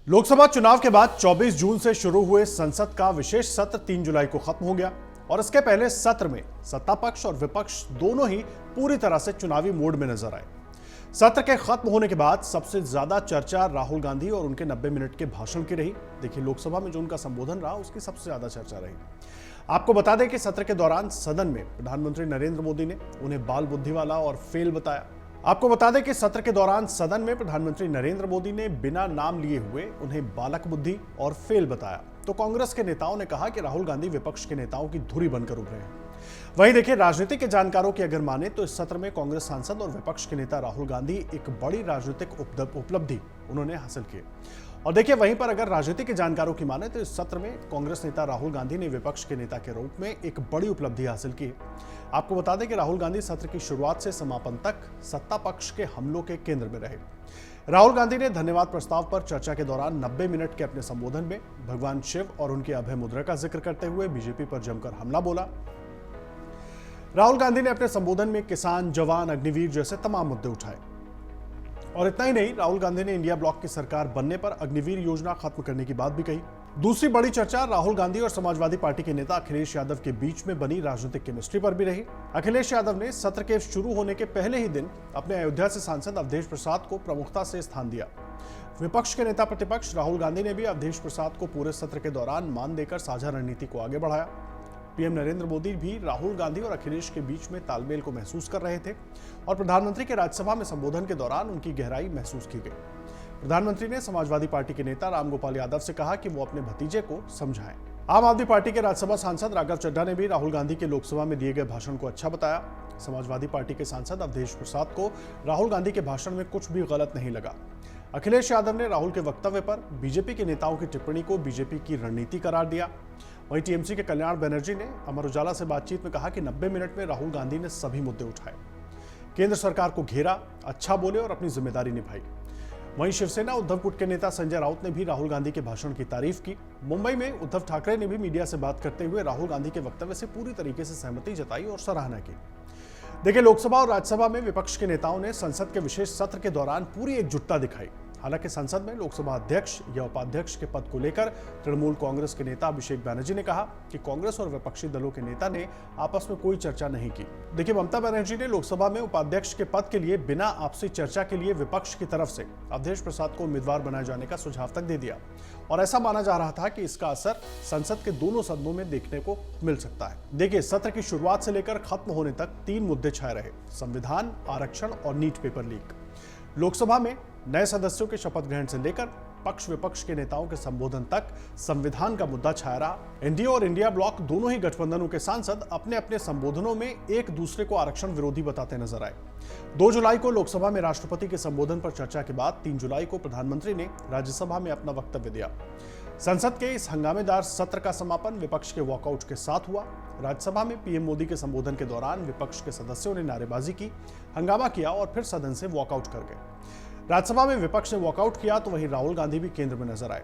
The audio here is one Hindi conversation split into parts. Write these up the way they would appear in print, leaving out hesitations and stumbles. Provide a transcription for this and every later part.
लोकसभा चुनाव के बाद 24 जून से शुरू हुए संसद का विशेष सत्र 3 जुलाई को खत्म हो गया और इसके पहले सत्र में सत्ता पक्ष और विपक्ष दोनों ही पूरी तरह से चुनावी मोड में नजर आए। सत्र के खत्म होने के बाद सबसे ज्यादा चर्चा राहुल गांधी और उनके 90 मिनट के भाषण की रही। देखिए, लोकसभा में जो उनका संबोधन रहा उसकी सबसे ज्यादा चर्चा रही। आपको बता दें कि सत्र के दौरान सदन में प्रधानमंत्री नरेंद्र मोदी ने उन्हें बाल बुद्धि वाला और फेल बताया। आपको बता दें कि सत्र के दौरान सदन में प्रधानमंत्री नरेंद्र मोदी ने बिना नाम लिए हुए उन्हें बालक बुद्धि और फेल बताया तो कांग्रेस के नेताओं ने कहा कि राहुल गांधी विपक्ष के नेताओं की धुरी बनकर उभरे हैं। वहीं देखिए, राजनीति के जानकारों की अगर माने तो इस सत्र में कांग्रेस सांसद और विपक्ष के नेता राहुल गांधी एक बड़ी राजनीतिक उपलब्धि उन्होंने हासिल की। और देखिए, वहीं पर अगर राजनीति के जानकारों की माने तो इस सत्र में कांग्रेस नेता राहुल गांधी ने विपक्ष के नेता के रूप में एक बड़ी उपलब्धि हासिल की। आपको बता दें कि राहुल गांधी सत्र की शुरुआत से समापन तक सत्ता पक्ष के हमलों के केंद्र में रहे। राहुल गांधी ने धन्यवाद प्रस्ताव पर चर्चा के दौरान 90 मिनट के अपने संबोधन में भगवान शिव और उनकी अभय मुद्रा का जिक्र करते हुए बीजेपी पर जमकर हमला बोला। राहुल गांधी ने अपने संबोधन में किसान, जवान, अग्निवीर जैसे तमाम मुद्दे उठाए। और इतना ही नहीं, राहुल गांधी ने इंडिया ब्लॉक की सरकार बनने पर अग्निवीर योजना खत्म करने की बात भी कही। दूसरी बड़ी चर्चा राहुल गांधी और समाजवादी पार्टी के नेता अखिलेश यादव के बीच में बनी राजनीतिक केमिस्ट्री पर भी रही। अखिलेश यादव ने सत्र के शुरू होने के पहले ही दिन अपने अयोध्या से सांसद अवधेश प्रसाद को प्रमुखता से स्थान दिया। विपक्ष के नेता प्रतिपक्ष राहुल गांधी ने भी अवधेश प्रसाद को पूरे सत्र के दौरान मान देकर साझा रणनीति को आगे बढ़ाया। पीएम नरेंद्र मोदी भी राहुल गांधी और अखिलेश के बीच में तालमेल को महसूस कर रहे थे और प्रधानमंत्री के राज्यसभा में संबोधन के दौरान उनकी गहराई महसूस की गई। प्रधानमंत्री ने समाजवादी पार्टी के नेता रामगोपाल यादव से कहा कि वो अपने भतीजे को समझाएं। आम आदमी पार्टी के राज्यसभा सांसद राघव चड्ढा ने भी राहुल गांधी के लोकसभा में दिए गए भाषण को अच्छा बताया। समाजवादी पार्टी के सांसद अवधेश प्रसाद को राहुल गांधी के भाषण में कुछ भी गलत नहीं लगा। अखिलेश यादव ने राहुल के वक्तव्य पर बीजेपी के नेताओं की टिप्पणी को बीजेपी की रणनीति करार दिया। वहीं टीएमसी के कल्याण बनर्जी ने अमर उजाला से बातचीत में कहा कि 90 मिनट में राहुल गांधी ने सभी मुद्दे उठाए, केंद्र सरकार को घेरा, अच्छा बोले और अपनी जिम्मेदारी निभाई। वहीं शिवसेना उद्धव गुट के नेता संजय राउत ने भी राहुल गांधी के भाषण की तारीफ की। मुंबई में उद्धव ठाकरे ने भी मीडिया से बात करते हुए राहुल गांधी के वक्तव्य से पूरी तरीके से सहमति जताई और सराहना की। देखिए, लोकसभा और राज्यसभा में विपक्ष के नेताओं ने संसद के विशेष सत्र के दौरान पूरी एकजुटता दिखाई। हालांकि संसद में लोकसभा अध्यक्ष या उपाध्यक्ष के पद को लेकर तृणमूल कांग्रेस के नेता अभिषेक बनर्जी ने कहा कि कांग्रेस और विपक्षी दलों के नेता ने आपस में कोई चर्चा नहीं की। देखिए, ममता बनर्जी ने लोकसभा में उपाध्यक्ष के पद के लिए बिना आपसी चर्चा के लिए विपक्ष की तरफ से अवधेश प्रसाद को उम्मीदवार बनाए जाने का सुझाव तक दे दिया और ऐसा माना जा रहा था कि इसका असर संसद के दोनों सदनों में देखने को मिल सकता है। देखिए, सत्र की शुरुआत से लेकर खत्म होने तक 3 मुद्दे छाए रहे: संविधान, आरक्षण और नीट पेपर लीक। लोकसभा में नए सदस्यों के शपथ ग्रहण से लेकर पक्ष विपक्ष के नेताओं के संबोधन तक संविधान का मुद्दा छाया रहा। एनडीए और इंडिया ब्लॉक दोनों ही गठबंधनों के सांसद अपने अपने संबोधनों में एक दूसरे को आरक्षण विरोधी बताते नजर आए। 2 जुलाई को लोकसभा में राष्ट्रपति के संबोधन पर चर्चा के बाद 3 जुलाई को प्रधानमंत्री ने राज्यसभा में अपना वक्तव्य दिया। संसद के इस हंगामेदार सत्र का समापन विपक्ष के वॉकआउट के साथ हुआ। राज्यसभा में पीएम मोदी के संबोधन के दौरान विपक्ष के सदस्यों ने नारेबाजी की, हंगामा किया और फिर सदन से वॉकआउट कर गए। राज्यसभा में विपक्ष ने वॉकआउट किया तो वहीं राहुल गांधी भी केंद्र में नजर आए।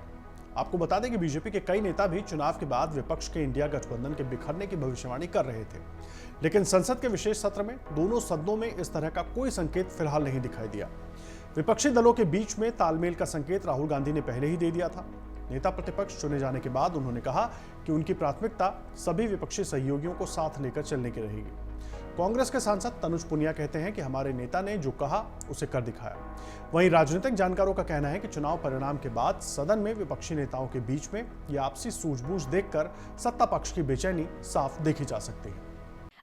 आपको बता दें कि बीजेपी के कई नेता भी चुनाव के बाद विपक्ष के इंडिया गठबंधन के बिखरने की भविष्यवाणी कर रहे थे, लेकिन संसद के विशेष सत्र में दोनों सदनों में इस तरह का कोई संकेत फिलहाल नहीं दिखाई दिया। विपक्षी दलों के बीच में तालमेल का संकेत राहुल गांधी ने पहले ही दे दिया था। नेता प्रतिपक्ष चुने जाने के बाद उन्होंने कहा कि उनकी प्राथमिकता सभी विपक्षी सहयोगियों को साथ लेकर चलने की रहेगी। कांग्रेस के सांसद तनुज पुनिया कहते हैं कि हमारे नेता ने जो कहा उसे कर दिखाया। वहीं राजनीतिक जानकारों का कहना है कि चुनाव परिणाम के बाद सदन में विपक्षी नेताओं के बीच में ये आपसी सूझबूझ देखकर सत्ता पक्ष की बेचैनी साफ देखी जा सकती है।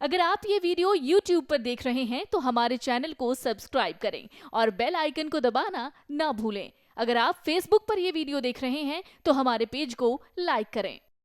अगर आप ये वीडियो YouTube पर देख रहे हैं तो हमारे चैनल को सब्सक्राइब करें और बेल आइकन को दबाना ना भूलें। अगर आप Facebook पर ये वीडियो देख रहे हैं तो हमारे पेज को लाइक करें।